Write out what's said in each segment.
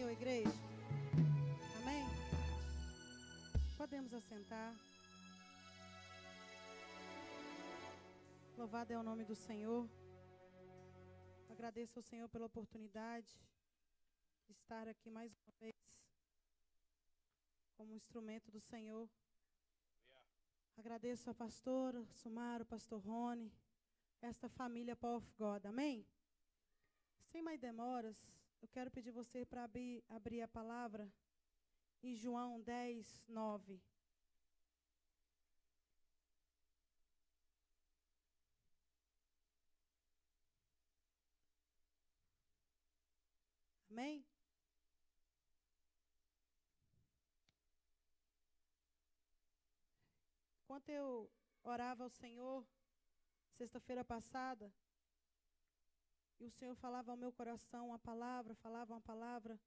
Senhor, igreja? Amém? Podemos assentar. Louvado é o nome do Senhor. Agradeço ao Senhor pela oportunidade de estar aqui mais uma vez como instrumento do Senhor. Agradeço ao pastor Sumaro, pastor Rony, esta família Power of God. Amém? Sem mais demoras, eu quero pedir você para abrir a palavra em João 10, 9. Amém? Enquanto eu orava ao Senhor, sexta-feira passada, e o Senhor falava ao meu coração uma palavra, falava uma palavra,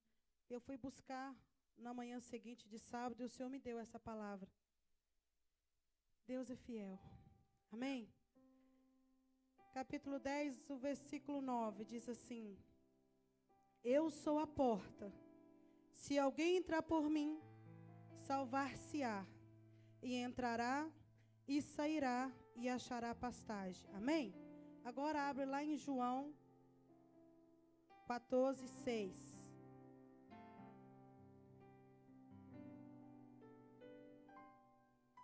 eu fui buscar na manhã seguinte de sábado e o Senhor me deu essa palavra. Deus é fiel. Amém? Capítulo 10, o versículo 9, diz assim: Eu sou a porta. Se alguém entrar por mim, salvar-se-á, e entrará e sairá e achará pastagem. Amém? Agora abre lá em João 14, 6.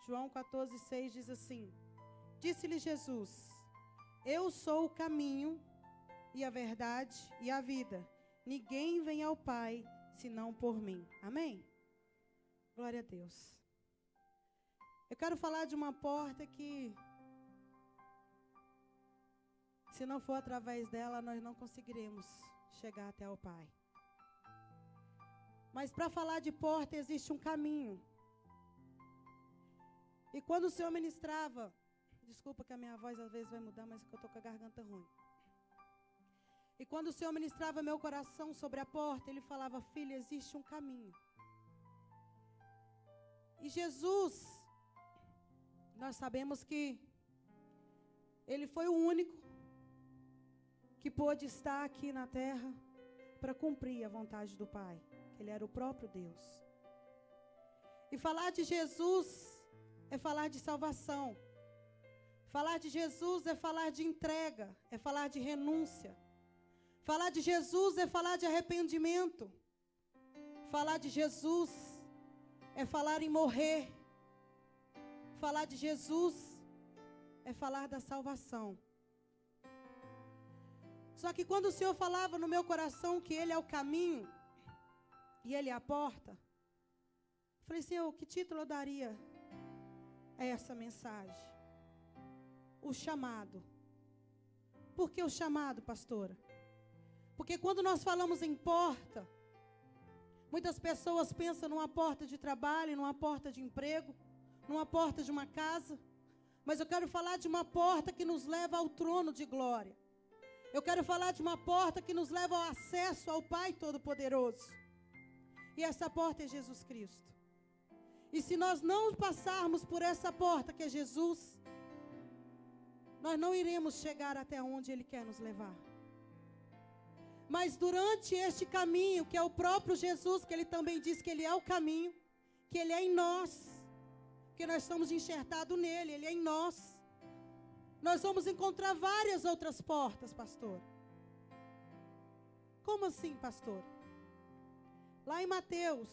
João 14, 6 diz assim: Disse-lhe Jesus: Eu sou o caminho e a verdade e a vida. Ninguém vem ao Pai senão por mim. Amém? Glória a Deus. Eu quero falar de uma porta que, se não for através dela, nós não conseguiremos chegar até o Pai. Mas para falar de porta existe um caminho. E quando o Senhor ministrava, desculpa que a minha voz às vezes vai mudar, mas que eu estou com a garganta ruim. E quando o Senhor ministrava meu coração sobre a porta, Ele falava: filha, existe um caminho. E Jesus, nós sabemos que Ele foi o único que pôde estar aqui na terra para cumprir a vontade do Pai. Ele era o próprio Deus. E falar de Jesus é falar de salvação. Falar de Jesus é falar de entrega, é falar de renúncia. Falar de Jesus é falar de arrependimento. Falar de Jesus é falar em morrer. Falar de Jesus é falar da salvação. Só que quando o Senhor falava no meu coração que Ele é o caminho e Ele é a porta, eu falei: Senhor, que título eu daria a essa mensagem? O chamado. Por que o chamado, pastora? Porque quando nós falamos em porta, muitas pessoas pensam numa porta de trabalho, numa porta de emprego, numa porta de uma casa. Mas eu quero falar de uma porta que nos leva ao trono de glória. Eu quero falar de uma porta que nos leva ao acesso ao Pai Todo-Poderoso. E essa porta é Jesus Cristo. E se nós não passarmos por essa porta que é Jesus, nós não iremos chegar até onde Ele quer nos levar. Mas durante este caminho, que é o próprio Jesus, que Ele também diz que Ele é o caminho, que Ele é em nós, que nós estamos enxertados nele, Ele é em nós. Nós vamos encontrar várias outras portas, pastor. Como assim, pastor? Lá em Mateus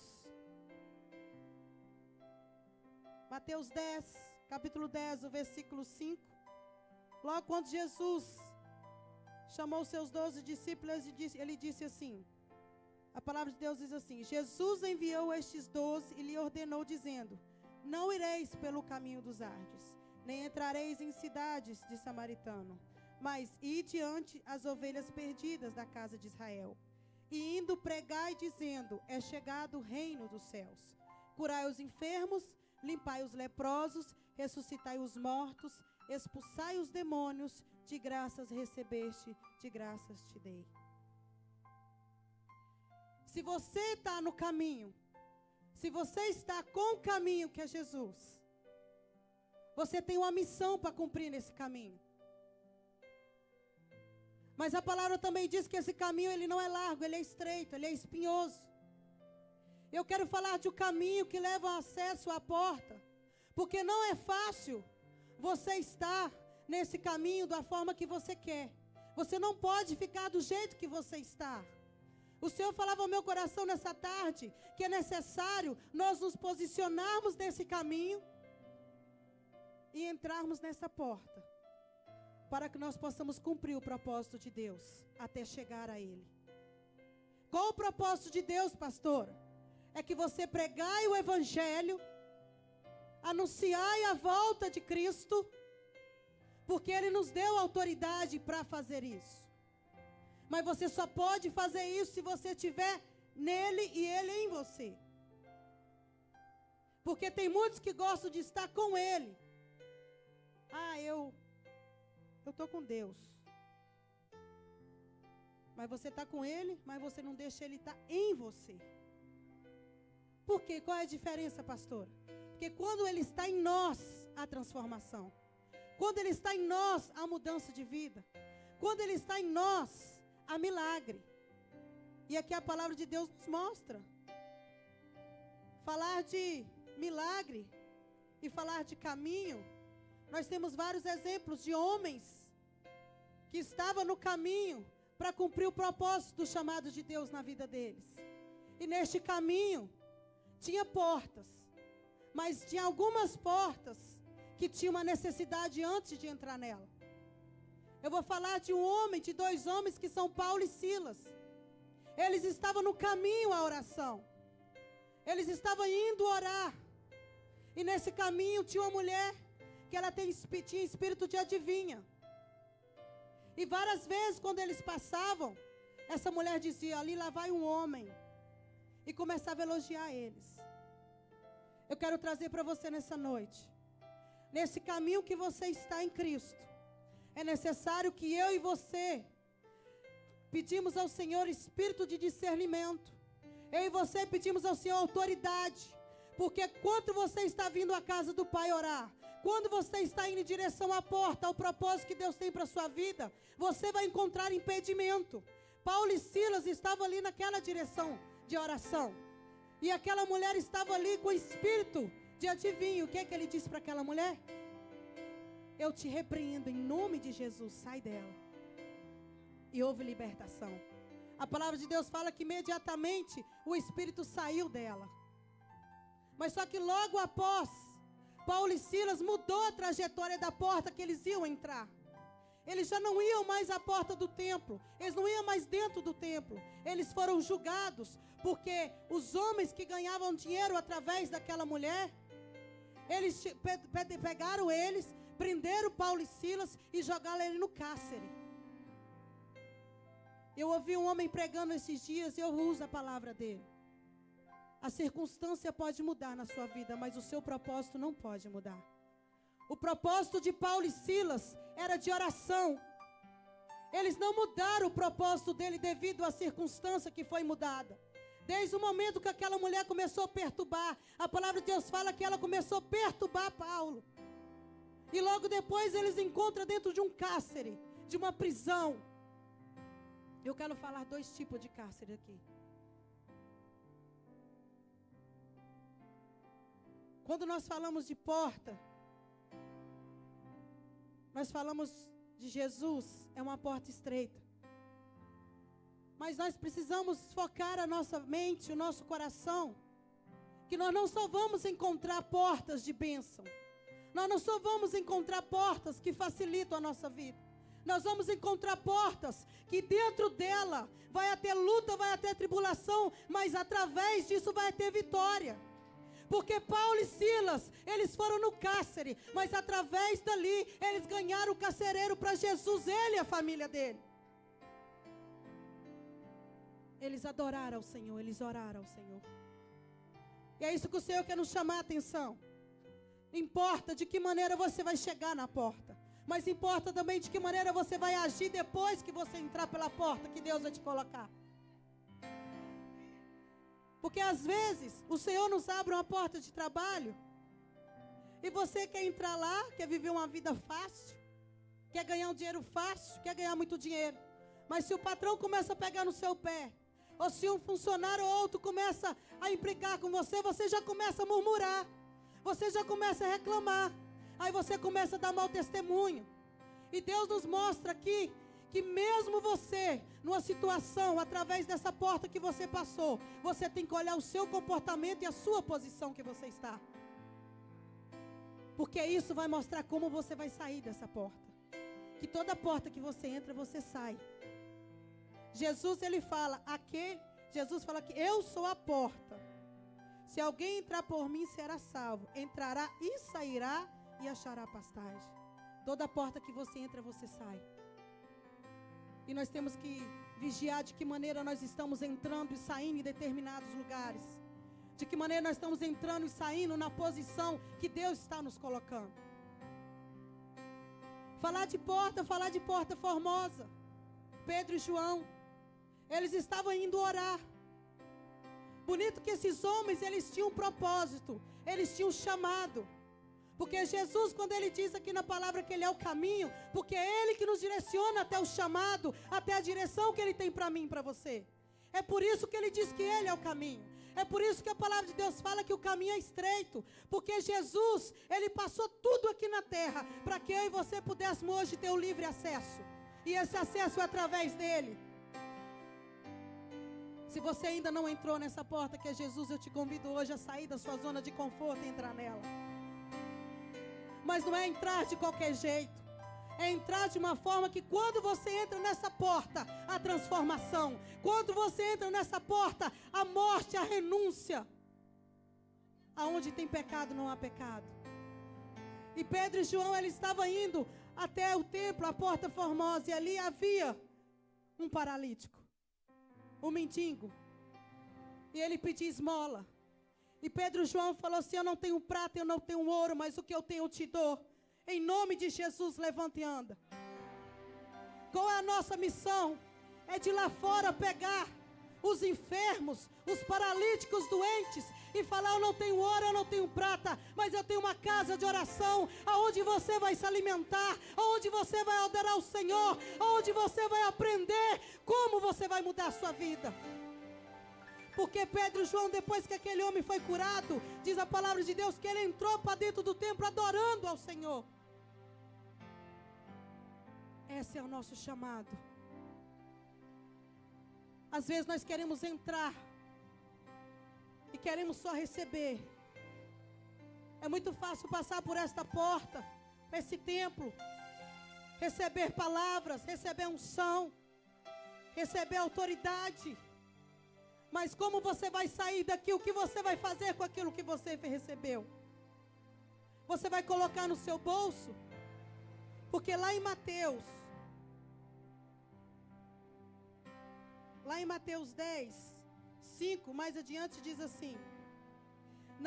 10, capítulo 10, o versículo 5. Logo quando Jesus chamou os seus 12 discípulos, ele disse assim, a palavra de Deus diz assim: Jesus enviou estes 12 e lhe ordenou, dizendo: Não ireis pelo caminho dos Ardes, nem entrareis em cidades de samaritano, mas ide ante as ovelhas perdidas da casa de Israel. E indo pregai, dizendo: É chegado o reino dos céus. Curai os enfermos, limpai os leprosos, ressuscitai os mortos, expulsai os demônios, de graças recebeste, de graças te dei. Se você está no caminho, se você está com o caminho que é Jesus, você tem uma missão para cumprir nesse caminho. Mas a palavra também diz que esse caminho ele não é largo, ele é estreito, ele é espinhoso. Eu quero falar de um caminho que leva ao acesso à porta. Porque não é fácil você estar nesse caminho da forma que você quer. Você não pode ficar do jeito que você está. O Senhor falava ao meu coração nessa tarde que é necessário nós nos posicionarmos nesse caminho e entrarmos nessa porta, para que nós possamos cumprir o propósito de Deus até chegar a Ele. Qual o propósito de Deus, pastora? É que você pregai o Evangelho, anunciai a volta de Cristo, porque Ele nos deu autoridade para fazer isso. Mas você só pode fazer isso se você estiver nele e Ele em você. Porque tem muitos que gostam de estar com Ele. Eu estou com Deus. Mas você está com Ele, mas você não deixa Ele estar em você. Por quê? Qual é a diferença, pastora? Porque quando Ele está em nós, a transformação. Quando Ele está em nós, a mudança de vida. Quando Ele está em nós, há milagre. E aqui a palavra de Deus nos mostra. Falar de milagre e falar de caminho. Nós temos vários exemplos de homens que estavam no caminho para cumprir o propósito do chamado de Deus na vida deles. E neste caminho tinha portas, mas tinha algumas portas que tinham uma necessidade antes de entrar nela. Eu vou falar de um homem, de dois homens que são Paulo e Silas. Eles estavam no caminho à oração. Eles estavam indo orar. E nesse caminho tinha uma mulher que ela tinha espírito de adivinha. E várias vezes quando eles passavam, essa mulher dizia, ali lá vai um homem. E começava a elogiar eles. Eu quero trazer para você nessa noite. Nesse caminho que você está em Cristo, é necessário que eu e você pedimos ao Senhor espírito de discernimento. Eu e você pedimos ao Senhor autoridade. Porque quando você está vindo à casa do Pai orar, quando você está indo em direção à porta, ao propósito que Deus tem para a sua vida, você vai encontrar impedimento. Paulo e Silas estavam ali naquela direção de oração. E aquela mulher estava ali com espírito de adivinho. O que é que ele disse para aquela mulher? Eu te repreendo em nome de Jesus, sai dela. E houve libertação. A palavra de Deus fala que imediatamente o espírito saiu dela. Mas só que logo após, Paulo e Silas mudou a trajetória da porta que eles iam entrar. Eles já não iam mais à porta do templo. Eles não iam mais dentro do templo. Eles foram julgados porque os homens que ganhavam dinheiro através daquela mulher, eles pegaram eles, prenderam Paulo e Silas e jogaram ele no cárcere. Eu ouvi um homem pregando esses dias e eu uso a palavra dele. A circunstância pode mudar na sua vida, mas o seu propósito não pode mudar. O propósito de Paulo e Silas era de oração. Eles não mudaram o propósito dele devido à circunstância que foi mudada. Desde o momento que aquela mulher começou a perturbar, a palavra de Deus fala que ela começou a perturbar Paulo. E logo depois eles encontram dentro de um cárcere, de uma prisão. Eu quero falar dois tipos de cárcere aqui. Quando nós falamos de porta, nós falamos de Jesus, é uma porta estreita. Mas nós precisamos focar a nossa mente, o nosso coração, que nós não só vamos encontrar portas de bênção, nós não só vamos encontrar portas que facilitam a nossa vida. Nós vamos encontrar portas que dentro dela vai ter luta, vai ter tribulação, mas através disso vai ter vitória. Porque Paulo e Silas, eles foram no cárcere, mas através dali, eles ganharam o carcereiro para Jesus, ele e a família dele. Eles adoraram ao Senhor, eles oraram ao Senhor. E é isso que o Senhor quer nos chamar a atenção. Importa de que maneira você vai chegar na porta, mas importa também de que maneira você vai agir depois que você entrar pela porta que Deus vai te colocar. Porque às vezes o Senhor nos abre uma porta de trabalho e você quer entrar lá, quer viver uma vida fácil, quer ganhar um dinheiro fácil, quer ganhar muito dinheiro. Mas se o patrão começa a pegar no seu pé, Ou se um funcionário ou outro começa a implicar com você, você já começa a murmurar. Você já começa a reclamar. Aí você começa a dar mau testemunho. E Deus nos mostra aqui que mesmo você, numa situação, através dessa porta que você passou, você tem que olhar o seu comportamento e a sua posição que você está. Porque isso vai mostrar como você vai sair dessa porta. Que toda porta que você entra, você sai. Jesus fala que eu sou a porta. Se alguém entrar por mim, será salvo. Entrará e sairá e achará pastagem. Toda porta que você entra, você sai. E nós temos que vigiar de que maneira nós estamos entrando e saindo em determinados lugares. De que maneira nós estamos entrando e saindo na posição que Deus está nos colocando. Falar de porta formosa. Pedro e João, eles estavam indo orar. Bonito que esses homens, eles tinham um propósito, eles tinham um chamado. Porque Jesus, quando ele diz aqui na palavra que ele é o caminho, porque é ele que nos direciona até o chamado, até a direção que ele tem para mim e para você. É por isso que ele diz que ele é o caminho. É por isso que a palavra de Deus fala que o caminho é estreito. Porque Jesus, ele passou tudo aqui na terra, para que eu e você pudéssemos hoje ter o livre acesso. E esse acesso é através dele. Se você ainda não entrou nessa porta que é Jesus, eu te convido hoje a sair da sua zona de conforto e entrar nela. Mas não é entrar de qualquer jeito. É entrar de uma forma que quando você entra nessa porta, a transformação. Quando você entra nessa porta, a morte, a renúncia. Aonde tem pecado, não há pecado. E Pedro e João, eles estavam indo até o templo, a porta formosa. E ali havia um paralítico, um mendigo. E ele pedia esmola. E Pedro e João falou assim: eu não tenho prata, eu não tenho ouro, mas o que eu tenho eu te dou. Em nome de Jesus, levanta e anda. Qual é a nossa missão? É de lá fora pegar os enfermos, os paralíticos, doentes, e falar: eu não tenho ouro, eu não tenho prata, mas eu tenho uma casa de oração, aonde você vai se alimentar, aonde você vai adorar o Senhor, aonde você vai aprender como você vai mudar a sua vida. Porque Pedro e João, depois que aquele homem foi curado, diz a palavra de Deus que ele entrou para dentro do templo adorando ao Senhor. Esse é o nosso chamado. Às vezes nós queremos entrar e queremos só receber. É muito fácil passar por esta porta, esse templo, receber palavras, receber unção, receber autoridade. Mas como você vai sair daqui? O que você vai fazer com aquilo que você recebeu? Você vai colocar no seu bolso? Porque lá em Mateus 10, 5, mais adiante diz assim: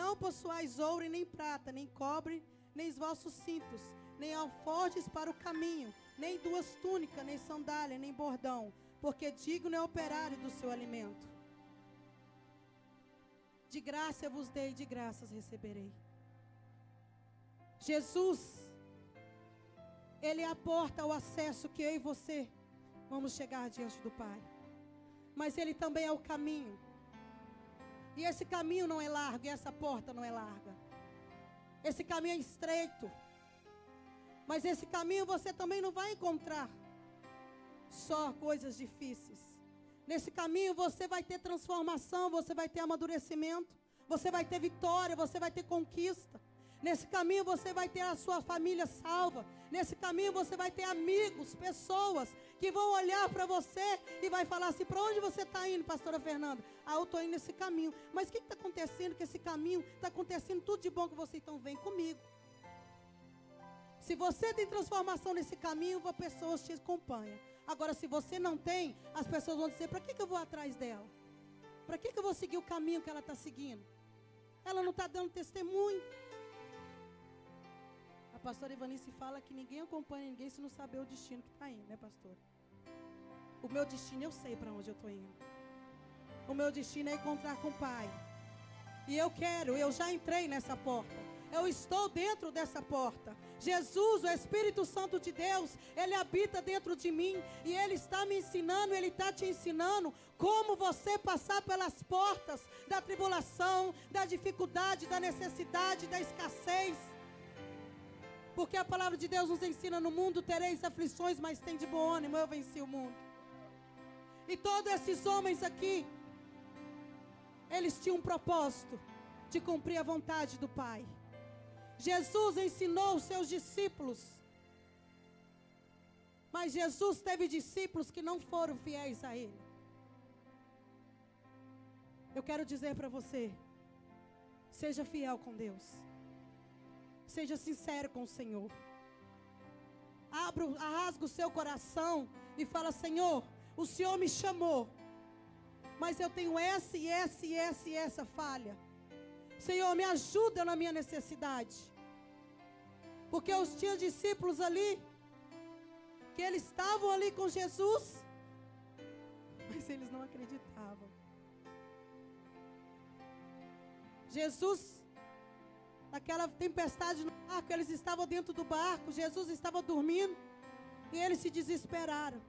não possuais ouro e nem prata, nem cobre, nem os vossos cintos, nem alforjes para o caminho, nem duas túnicas, nem sandália, nem bordão, porque digno é o operário do seu alimento. De graça eu vos dei, de graças receberei. Jesus, ele é a porta, o acesso que eu e você vamos chegar diante do Pai. Mas ele também é o caminho. E esse caminho não é largo, e essa porta não é larga. Esse caminho é estreito. Mas esse caminho você também não vai encontrar só coisas difíceis. Nesse caminho você vai ter transformação, você vai ter amadurecimento, você vai ter vitória, você vai ter conquista. Nesse caminho você vai ter a sua família salva. Nesse caminho você vai ter amigos, pessoas que vão olhar para você e vai falar assim: para onde você está indo, pastora Fernanda? Ah, eu estou indo nesse caminho. Mas o que está acontecendo? Que esse caminho está acontecendo tudo de bom que você, então vem comigo. Se você tem transformação nesse caminho, as pessoas te acompanham. Agora, se você não tem, as pessoas vão dizer: para que eu vou atrás dela? Para que eu vou seguir o caminho que ela está seguindo? Ela não está dando testemunho. A pastora Ivanice fala que ninguém acompanha ninguém se não saber o destino que está indo, né, pastor? O meu destino, eu sei para onde eu estou indo. O meu destino é encontrar com o Pai. E eu já entrei nessa porta. Eu estou dentro dessa porta. Jesus, o Espírito Santo de Deus, Ele habita dentro de mim. E Ele está me ensinando, Ele está te ensinando como você passar pelas portas da tribulação, da dificuldade, da necessidade, da escassez. Porque a palavra de Deus nos ensina: no mundo tereis aflições, mas tem de bom ânimo, eu venci o mundo. E todos esses homens aqui, eles tinham um propósito de cumprir a vontade do Pai. Jesus ensinou os seus discípulos, mas Jesus teve discípulos que não foram fiéis a Ele. Eu quero dizer para você: seja fiel com Deus, seja sincero com o Senhor. Rasga o seu coração e fala: Senhor, o Senhor me chamou, mas eu tenho essa e essa e essa e essa falha. Senhor, me ajuda na minha necessidade. Porque os tinha discípulos ali, que eles estavam ali com Jesus, mas eles não acreditavam. Jesus, naquela tempestade no barco, eles estavam dentro do barco, Jesus estava dormindo, e eles se desesperaram.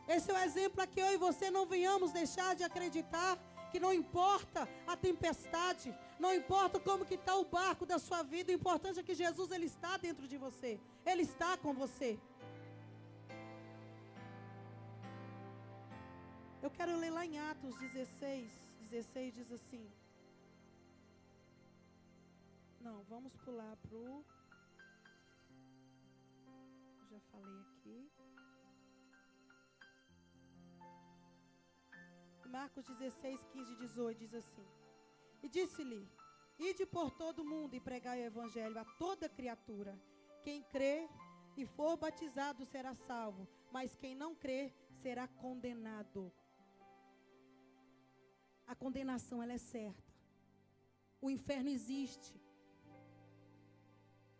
Esse é o exemplo para que eu e você não venhamos deixar de acreditar que não importa a tempestade, não importa como que está o barco da sua vida, o importante é que Jesus, Ele está dentro de você, Ele está com você. Eu quero ler lá em Atos 16 diz assim. Não, vamos pular para o... Já falei aqui. Marcos 16, 15 e 18 diz assim: e disse-lhe: ide por todo o mundo e pregai o evangelho a toda criatura. Quem crê e for batizado será salvo, mas quem não crê será condenado. A condenação, ela é certa. O inferno existe.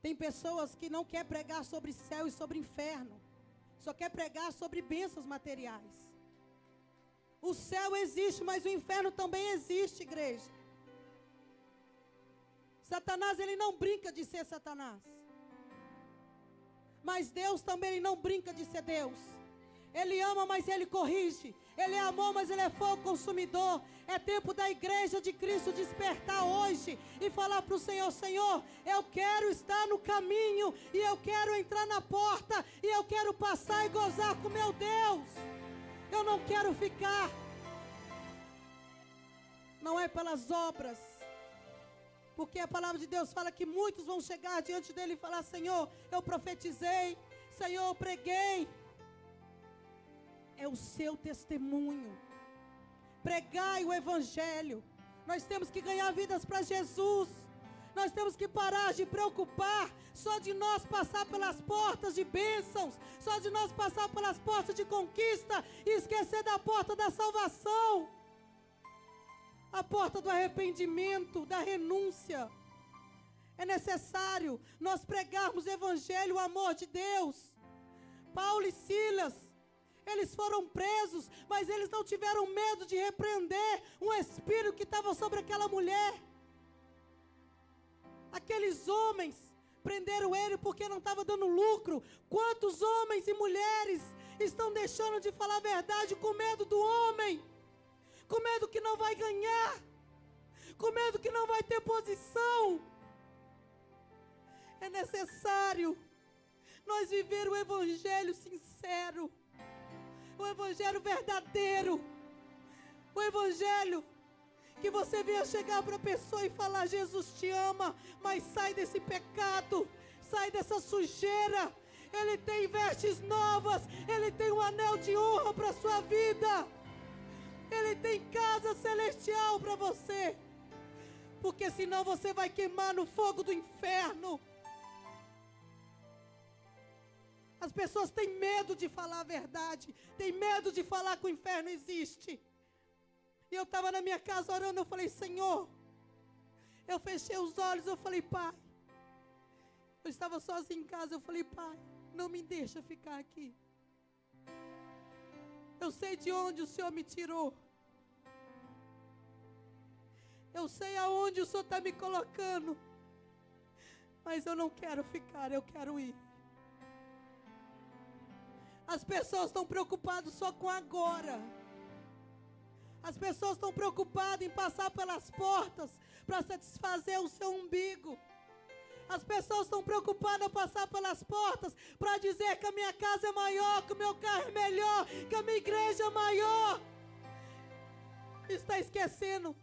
Tem pessoas que não querem pregar sobre céu e sobre inferno, só quer pregar sobre bênçãos materiais. O céu existe, mas o inferno também existe, igreja. Satanás, ele não brinca de ser Satanás. Mas Deus também, ele não brinca de ser Deus. Ele ama, mas ele corrige. Ele é amor, mas ele é fogo consumidor. É tempo da igreja de Cristo despertar hoje e falar para o Senhor: Senhor, eu quero estar no caminho, e eu quero entrar na porta, e eu quero passar e gozar com meu Deus. Eu não quero ficar. Não é pelas obras. Porque a palavra de Deus fala que muitos vão chegar diante dele e falar: Senhor, eu profetizei, Senhor, eu preguei. É o seu testemunho. Pregai o evangelho. Nós temos que ganhar vidas para Jesus. Nós temos que parar de preocupar só de nós passar pelas portas de bênçãos, só de nós passar pelas portas de conquista e esquecer da porta da salvação, a porta do arrependimento, da renúncia. É necessário nós pregarmos o evangelho, o amor de Deus. Paulo e Silas, eles foram presos, mas eles não tiveram medo de repreender um espírito que estava sobre aquela mulher. Aqueles homens prenderam ele porque não estava dando lucro. Quantos homens e mulheres estão deixando de falar a verdade com medo do homem, com medo que não vai ganhar, com medo que não vai ter posição? É necessário nós viver o evangelho sincero, o evangelho verdadeiro, o evangelho que você venha chegar para a pessoa e falar: Jesus te ama, mas sai desse pecado, sai dessa sujeira. Ele tem vestes novas, Ele tem um anel de honra para a sua vida, Ele tem casa celestial para você, porque senão você vai queimar no fogo do inferno. As pessoas têm medo de falar a verdade, têm medo de falar que o inferno existe. E eu estava na minha casa orando, eu falei: Senhor, eu fechei os olhos, eu falei: Pai, eu estava sozinho em casa, eu falei: Pai, não me deixa ficar aqui. Eu sei de onde o Senhor me tirou. Eu sei aonde o Senhor está me colocando. Mas eu não quero ficar, eu quero ir. As pessoas estão preocupadas só com agora. As pessoas estão preocupadas em passar pelas portas para satisfazer o seu umbigo. As pessoas estão preocupadas em passar pelas portas para dizer que a minha casa é maior, que o meu carro é melhor, que a minha igreja é maior. Está esquecendo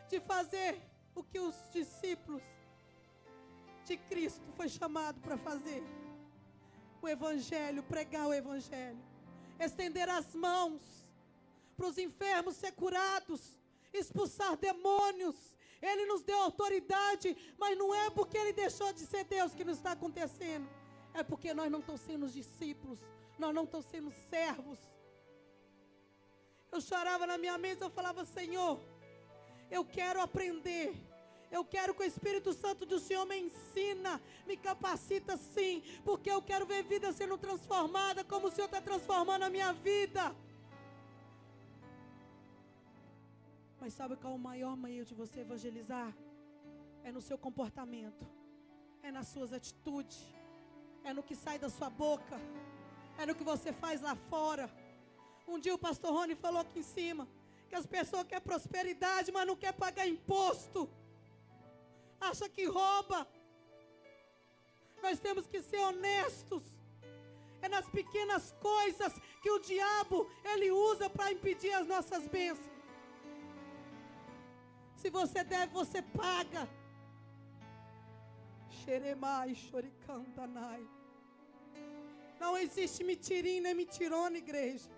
de fazer o que os discípulos de Cristo foi chamado para fazer. O Evangelho, pregar o Evangelho, estender as mãos para os enfermos ser curados, expulsar demônios. Ele nos deu autoridade, mas não é porque Ele deixou de ser Deus que não está acontecendo. É porque nós não estamos sendo discípulos, nós não estamos sendo servos. Eu chorava na minha mesa, eu falava: Senhor, eu quero aprender. Eu quero que o Espírito Santo do Senhor me ensina, me capacita sim, porque eu quero ver vida sendo transformada, como o Senhor está transformando a minha vida. Mas sabe qual é o maior meio de você evangelizar? É no seu comportamento, é nas suas atitudes, é no que sai da sua boca, é no que você faz lá fora. Um dia o pastor Rony falou aqui em cima, que as pessoas querem prosperidade, mas não querem pagar imposto. Acha que rouba. Nós temos que ser honestos. É nas pequenas coisas que o diabo, ele usa para impedir as nossas bênçãos. Se você deve, você paga. Xeremai, xoricandanai. Não existe mentirinha nem mentirona, igreja.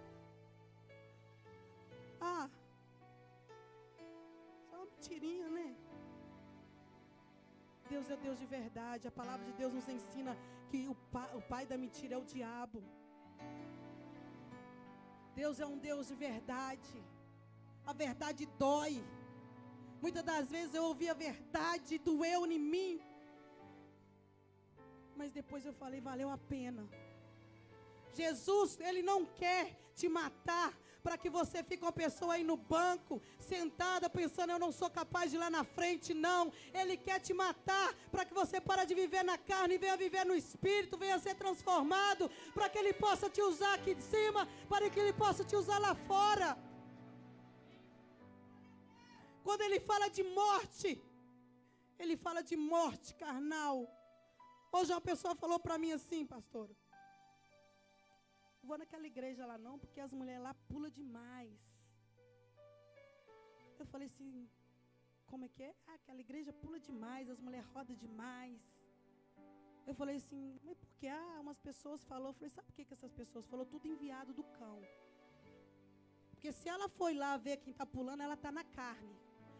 Só uma mentirinha, né? Deus é Deus de verdade. A palavra de Deus nos ensina que o pai da mentira é o diabo. Deus é um Deus de verdade. A verdade dói. Muitas das vezes eu ouvi a verdade, doeu em mim. Mas depois eu falei: valeu a pena. Jesus, Ele não quer te matar para que você fique uma pessoa aí no banco, sentada, pensando: eu não sou capaz de ir lá na frente. Não, Ele quer te matar para que você pare de viver na carne e venha viver no Espírito, venha ser transformado, para que Ele possa te usar aqui de cima, para que Ele possa te usar lá fora. Quando Ele fala de morte, Ele fala de morte carnal. Hoje uma pessoa falou para mim assim: pastora, não vou naquela igreja lá não, porque as mulheres lá pulam demais. Eu falei assim: como é que é? Aquela igreja pula demais, as mulheres rodam demais. Eu falei assim: mas por que? Umas pessoas falou. Eu falei: sabe por que essas pessoas falou? Tudo enviado do cão. Porque se ela foi lá ver quem está pulando, ela está na carne.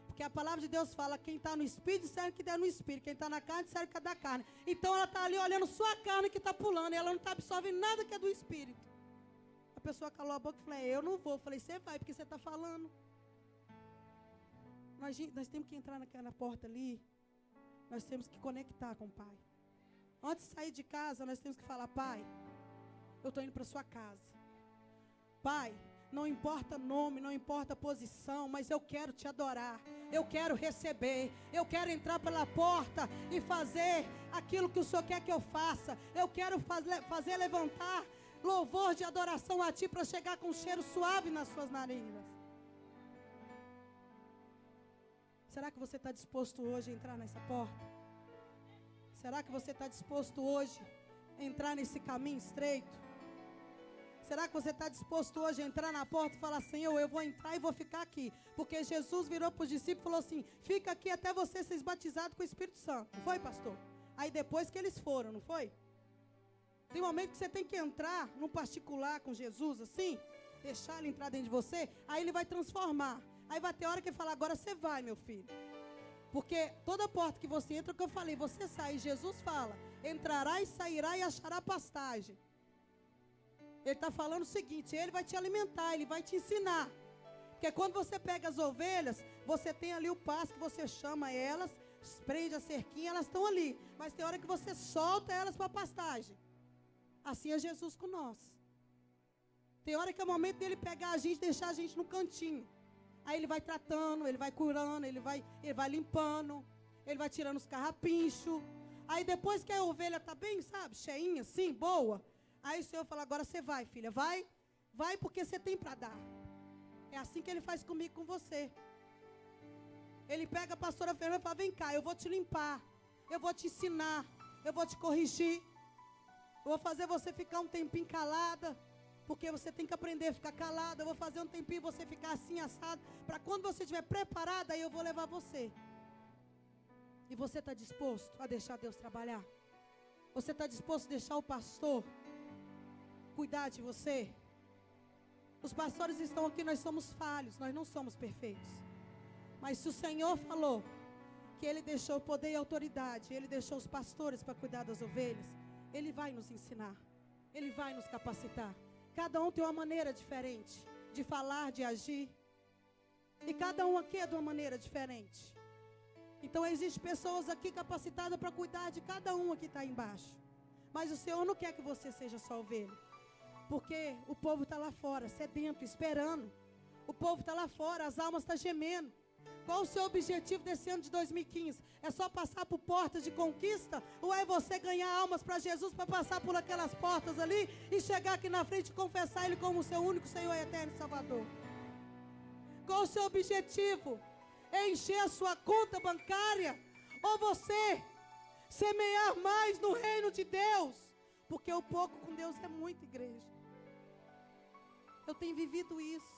Porque a palavra de Deus fala: quem está no Espírito, serve que der no Espírito. Quem está na carne, serve que é da carne. Então ela está ali olhando só a carne que está pulando, e ela não está absorvendo nada que é do Espírito. A pessoa calou a boca e falou: eu não vou. Eu falei: você vai, porque você está falando. Nós temos que entrar naquela porta ali. Nós temos que conectar com o Pai. Antes de sair de casa, nós temos que falar: Pai, eu estou indo para a sua casa. Pai, não importa nome, não importa posição, mas eu quero te adorar. Eu quero receber. Eu quero entrar pela porta e fazer aquilo que o Senhor quer que eu faça. Eu quero fazer levantar louvor de adoração a Ti, para chegar com um cheiro suave nas suas narinas. Será que você está disposto hoje a entrar nessa porta? Será que você está disposto hoje a entrar nesse caminho estreito? Será que você está disposto hoje a entrar na porta e falar: Senhor, eu vou entrar e vou ficar aqui? Porque Jesus virou para os discípulos e falou assim: fica aqui até você ser batizado com o Espírito Santo. Não foi, pastor? Aí depois que eles foram, não foi? Tem um momento que você tem que entrar num particular com Jesus, assim, deixar Ele entrar dentro de você, aí Ele vai transformar. Aí vai ter hora que Ele fala: agora você vai, meu filho. Porque toda porta que você entra, o que eu falei, você sai, Jesus fala: entrará e sairá e achará pastagem. Ele está falando o seguinte: Ele vai te alimentar, Ele vai te ensinar. Porque quando você pega as ovelhas, você tem ali o pasto que você chama elas, prende a cerquinha, elas estão ali. Mas tem hora que você solta elas para a pastagem. Assim é Jesus com nós. Tem hora que é o momento dele pegar a gente, deixar a gente no cantinho. Aí Ele vai tratando, Ele vai curando, Ele vai limpando, Ele vai tirando os carrapinchos. Aí depois que a ovelha está bem, sabe, cheinha, assim, boa. Aí o Senhor fala, agora você vai, filha, vai porque você tem para dar. É assim que Ele faz comigo, com você. Ele pega a pastora Fernanda e fala, vem cá, eu vou te limpar, eu vou te ensinar, eu vou te corrigir. Eu vou fazer você ficar um tempinho calada, porque você tem que aprender a ficar calada. Eu vou fazer um tempinho você ficar assim, assado, para quando você estiver preparada, aí eu vou levar você. E você está disposto a deixar Deus trabalhar? Você está disposto a deixar o pastor cuidar de você? Os pastores estão aqui, nós somos falhos, nós não somos perfeitos. Mas se o Senhor falou que Ele deixou poder e autoridade, Ele deixou os pastores para cuidar das ovelhas, Ele vai nos ensinar, Ele vai nos capacitar. Cada um tem uma maneira diferente de falar, de agir. E cada um aqui é de uma maneira diferente. Então existem pessoas aqui capacitadas para cuidar de cada um que está embaixo. Mas o Senhor não quer que você seja só ovelha. Porque o povo está lá fora, sedento, esperando. O povo está lá fora, as almas estão gemendo. Qual o seu objetivo desse ano de 2015? É só passar por portas de conquista? Ou é você ganhar almas para Jesus, para passar por aquelas portas ali e chegar aqui na frente e confessar Ele como o seu único Senhor e eterno Salvador? Qual o seu objetivo? É encher a sua conta bancária? Ou você semear mais no reino de Deus? Porque o pouco com Deus é muito, igreja. Eu tenho vivido isso.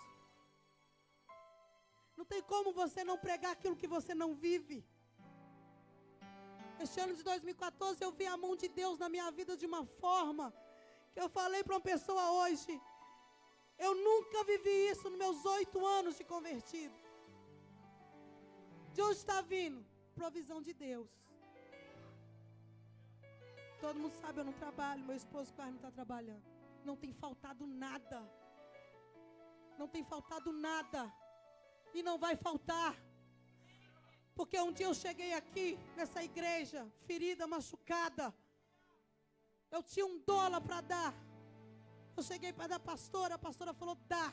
Não tem como você não pregar aquilo que você não vive. Este ano de 2014 eu vi a mão de Deus na minha vida de uma forma que eu falei para uma pessoa hoje. Eu nunca vivi isso nos meus 8 anos de convertido. De onde está vindo? Provisão de Deus. Todo mundo sabe, eu não trabalho, meu esposo quase não está trabalhando. Não tem faltado nada. Não tem faltado nada. E não vai faltar. Porque um dia eu cheguei aqui, nessa igreja, ferida, machucada. Eu tinha $1 para dar. Eu cheguei para dar a pastora falou, dá.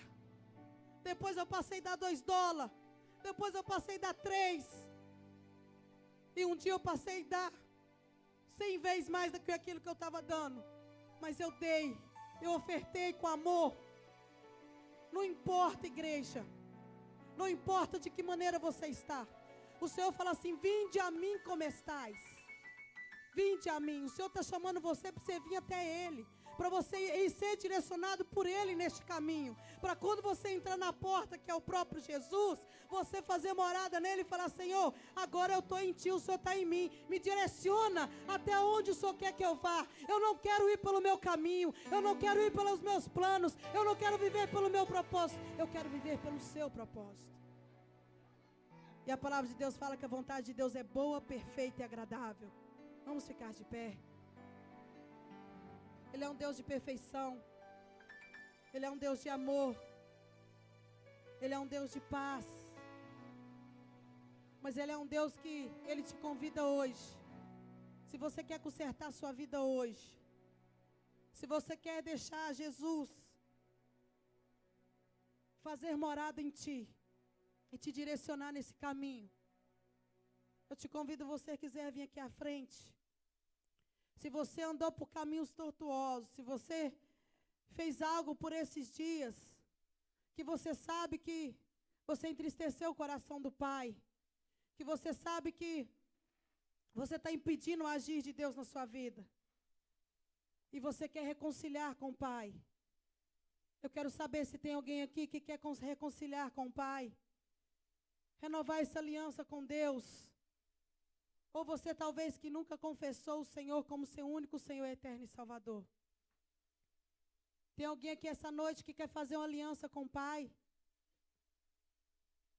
Depois eu passei a dar $2. Depois eu passei a dar 3. E um dia eu passei a dar 100 vezes mais do que aquilo que eu estava dando. Mas eu dei, eu ofertei com amor. Não importa, igreja. Não importa de que maneira você está. O Senhor fala assim, vinde a mim como estais. Vinde a mim. O Senhor está chamando você para você vir até Ele. Para você ser direcionado por Ele neste caminho. Para quando você entrar na porta, que é o próprio Jesus, você fazer morada nele e falar, Senhor, agora eu estou em Ti, o Senhor está em mim. Me direciona até onde o Senhor quer que eu vá. Eu não quero ir pelo meu caminho. Eu não quero ir pelos meus planos. Eu não quero viver pelo meu propósito. Eu quero viver pelo seu propósito. E a palavra de Deus fala que a vontade de Deus é boa, perfeita e agradável. Vamos ficar de pé. Ele é um Deus de perfeição. Ele é um Deus de amor. Ele é um Deus de paz. Mas Ele é um Deus que Ele te convida hoje. Se você quer consertar a sua vida hoje. Se você quer deixar Jesus fazer morada em ti. E te direcionar nesse caminho. Eu te convido, você quiser vir aqui à frente. Se você andou por caminhos tortuosos, se você fez algo por esses dias, que você sabe que você entristeceu o coração do Pai, que você sabe que você está impedindo o agir de Deus na sua vida, e você quer reconciliar com o Pai. Eu quero saber se tem alguém aqui que quer reconciliar com o Pai, renovar essa aliança com Deus. Ou você talvez que nunca confessou o Senhor como seu único Senhor eterno e Salvador. Tem alguém aqui essa noite que quer fazer uma aliança com o Pai?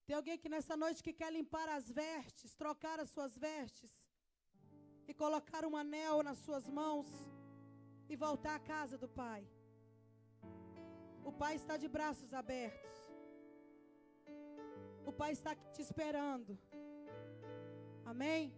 Tem alguém que nessa noite que quer limpar as vestes, trocar as suas vestes e colocar um anel nas suas mãos e voltar à casa do Pai? O Pai está de braços abertos. O Pai está te esperando. Amém?